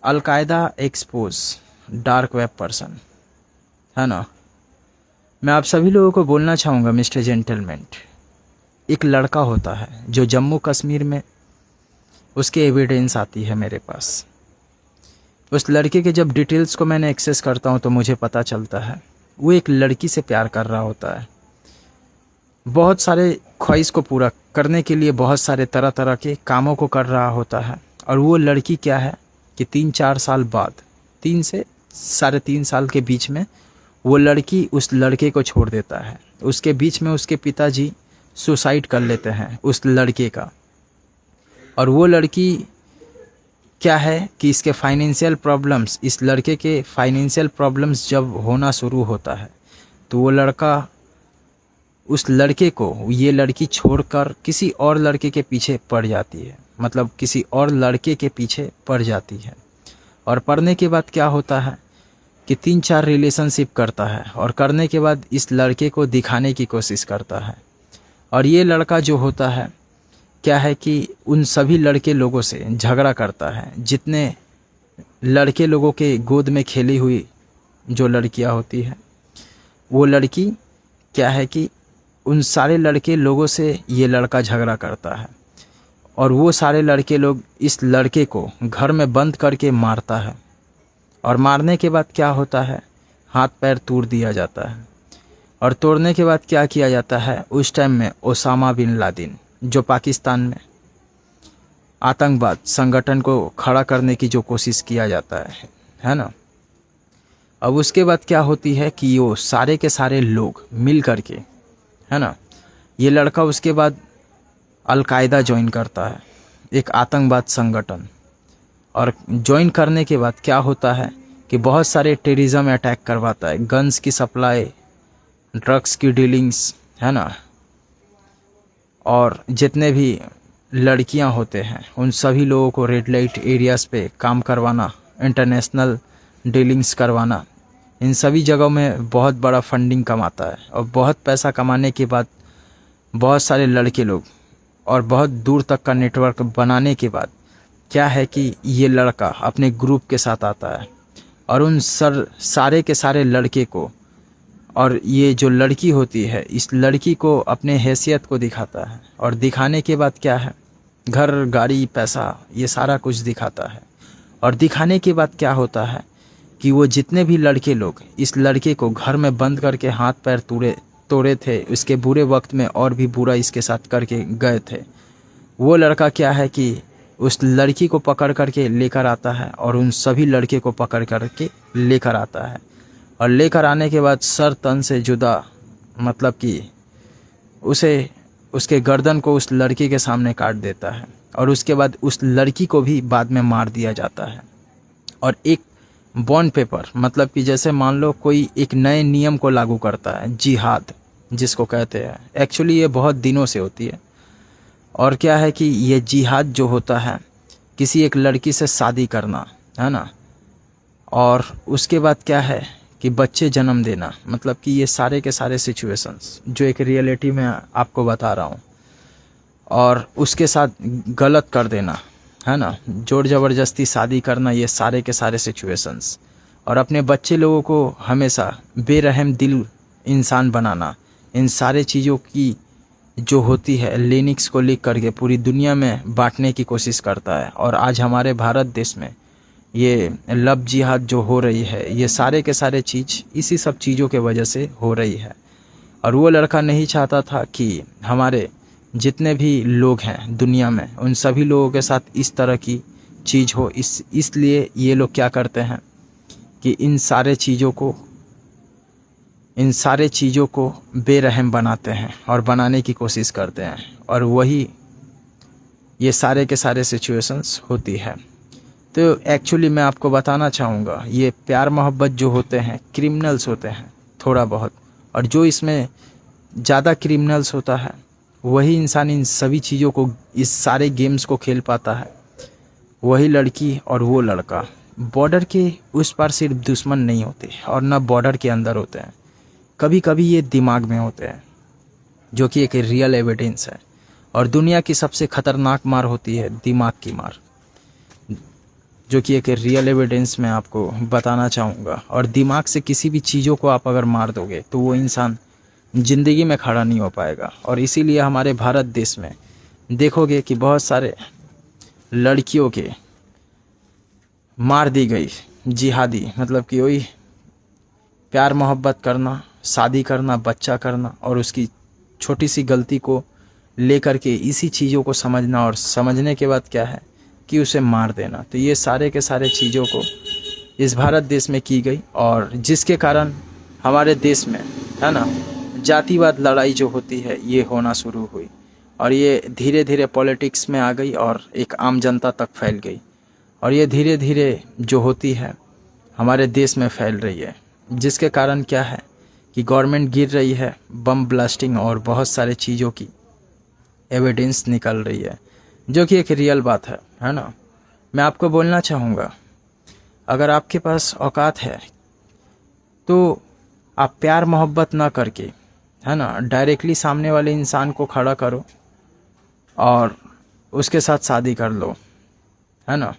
Al Qaeda expose dark web person, है ना। मैं आप सभी लोगों को बोलना चाहूँगा मिस्टर जेंटलमैन, एक लड़का होता है जो जम्मू कश्मीर में, उसकी एविडेंस आती है मेरे पास। उस लड़के के जब डिटेल्स को मैंने एक्सेस करता हूँ तो मुझे पता चलता है वो एक लड़की से प्यार कर रहा होता है। बहुत सारे ख्वाहिश को पूरा करने के लिए बहुत सारे तरह तरह के कामों को कर रहा होता है। और वो लड़की क्या है कि 3-4 साल बाद, 3 से 3.5 साल के बीच में वो लड़की उस लड़के को छोड़ देता है। उसके बीच में उसके पिताजी सुसाइड कर लेते हैं उस लड़के का। और वो लड़की क्या है कि इसके फाइनेंशियल प्रॉब्लम्स, इस लड़के के फाइनेंशियल प्रॉब्लम्स जब होना शुरू होता है तो वो लड़का उस लड़के को, ये लड़की छोड़कर किसी और लड़के के पीछे पड़ जाती है, मतलब किसी और लड़के के पीछे पड़ जाती है। और पढ़ने के बाद क्या होता है कि 3-4 रिलेशनशिप करता है और करने के बाद इस लड़के को दिखाने की कोशिश करता है। और ये लड़का जो होता है क्या है कि उन सभी लड़के लोगों से झगड़ा करता है, जितने लड़के लोगों के गोद में खेली हुई जो लड़कियां होती है, वो लड़की क्या है कि उन सारे लड़के लोगों से ये लड़का झगड़ा करता है। और वो सारे लड़के लोग इस लड़के को घर में बंद करके मारता है। और मारने के बाद क्या होता है, हाथ पैर तोड़ दिया जाता है। और तोड़ने के बाद क्या किया जाता है, उस टाइम में ओसामा बिन लादेन, जो पाकिस्तान में आतंकवाद संगठन को खड़ा करने की जो कोशिश किया जाता है ना। अब उसके बाद क्या होती है कि वो सारे के सारे लोग मिल करके, है ना, ये लड़का उसके बाद अलकायदा ज्वाइन करता है, एक आतंकवाद संगठन। और ज्वाइन करने के बाद क्या होता है कि बहुत सारे टेररिज्म अटैक करवाता है, गन्स की सप्लाई, ड्रग्स की डीलिंग्स, है ना। और जितने भी लड़कियां होते हैं उन सभी लोगों को रेड लाइट एरियाज़ पे काम करवाना, इंटरनेशनल डीलिंग्स करवाना, इन सभी जगहों में बहुत बड़ा फंडिंग कमाता है। और बहुत पैसा कमाने के बाद बहुत सारे लड़के लोग और बहुत दूर तक का नेटवर्क बनाने के बाद क्या है कि ये लड़का अपने ग्रुप के साथ आता है और उन सारे के सारे लड़के को, और ये जो लड़की होती है इस लड़की को अपने हैसियत को दिखाता है। और दिखाने के बाद क्या है, घर गाड़ी पैसा ये सारा कुछ दिखाता है। और दिखाने के बाद क्या होता है कि वो जितने भी लड़के लोग इस लड़के को घर में बंद करके हाथ पैर तोड़े थे, इसके बुरे वक्त में और भी बुरा इसके साथ करके गए थे, वो लड़का क्या है कि उस लड़की को पकड़ करके लेकर आता है और उन सभी लड़के को पकड़ करके लेकर आता है। और लेकर आने के बाद सर तन से जुदा, मतलब कि उसके गर्दन को उस लड़की के सामने काट देता है। और उसके बाद उस लड़की को भी बाद में मार दिया जाता है। और एक बॉन्ड पेपर, मतलब कि जैसे मान लो कोई एक नए नियम को लागू करता है, जिहाद जिसको कहते हैं, एक्चुअली ये बहुत दिनों से होती है। और क्या है कि ये जिहाद जो होता है किसी एक लड़की से शादी करना, है ना। और उसके बाद क्या है कि बच्चे जन्म देना, मतलब कि ये सारे के सारे सिचुएशंस जो एक रियलिटी में आपको बता रहा हूँ। और उसके साथ गलत कर देना, है ना, जोर ज़बरदस्ती शादी करना, ये सारे के सारे सिचुएशंस। और अपने बच्चे लोगों को हमेशा बेरहम दिल इंसान बनाना, इन सारे चीज़ों की जो होती है लिनक्स को लिख करके पूरी दुनिया में बांटने की कोशिश करता है। और आज हमारे भारत देश में ये लव जिहाद जो हो रही है, ये सारे के सारे चीज़ इसी सब चीज़ों के वजह से हो रही है। और वो लड़का नहीं चाहता था कि हमारे जितने भी लोग हैं दुनिया में उन सभी लोगों के साथ इस तरह की चीज़ हो। इसलिए ये लोग क्या करते हैं कि इन सारे चीज़ों को बेरहम बनाते हैं और बनाने की कोशिश करते हैं। और वही ये सारे के सारे सिचुएशंस होती है। तो एक्चुअली मैं आपको बताना चाहूँगा, ये प्यार मोहब्बत जो होते हैं क्रिमिनल्स होते हैं थोड़ा बहुत। और जो इसमें ज़्यादा क्रिमिनल्स होता है वही इंसान इन सभी चीज़ों को, इस सारे गेम्स को खेल पाता है। वही लड़की और वो लड़का बॉर्डर के उस पार सिर्फ दुश्मन नहीं होते और ना बॉर्डर के अंदर होते हैं, कभी कभी ये दिमाग में होते हैं, जो कि एक रियल एविडेंस है। और दुनिया की सबसे खतरनाक मार होती है दिमाग की मार। जो कि एक रियल एविडेंस मैं आपको बताना चाहूँगा। और दिमाग से किसी भी चीज़ों को आप अगर मार दोगे तो वो इंसान ज़िंदगी में खड़ा नहीं हो पाएगा। और इसीलिए हमारे भारत देश में देखोगे कि बहुत सारे लड़कियों के मार दी गई जिहादी, मतलब कि वही प्यार मोहब्बत करना, शादी करना, बच्चा करना, और उसकी छोटी सी गलती को लेकर के इसी चीज़ों को समझना, और समझने के बाद क्या है कि उसे मार देना। तो ये सारे के सारे चीज़ों को इस भारत देश में की गई, और जिसके कारण हमारे देश में, है ना, जातिवाद लड़ाई जो होती है ये होना शुरू हुई, और ये धीरे धीरे पॉलिटिक्स में आ गई और एक आम जनता तक फैल गई। और ये धीरे धीरे जो होती है हमारे देश में फैल रही है, जिसके कारण क्या है कि गवर्नमेंट गिर रही है, बम ब्लास्टिंग और बहुत सारे चीज़ों की एविडेंस निकल रही है, जो कि एक रियल बात है ना। मैं आपको बोलना चाहूँगा, अगर आपके पास औकात है तो आप प्यार मोहब्बत ना करके, है ना, डायरेक्टली सामने वाले इंसान को खड़ा करो और उसके साथ शादी कर लो, है ना।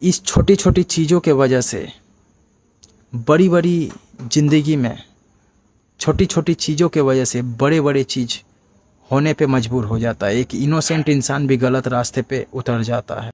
इस छोटी छोटी चीज़ों के वजह से बड़ी बड़ी ज़िंदगी में छोटी छोटी चीज़ों के वजह से बड़े बड़े चीज़ होने पे मजबूर हो जाता है। एक इनोसेंट इंसान भी गलत रास्ते पे उतर जाता है।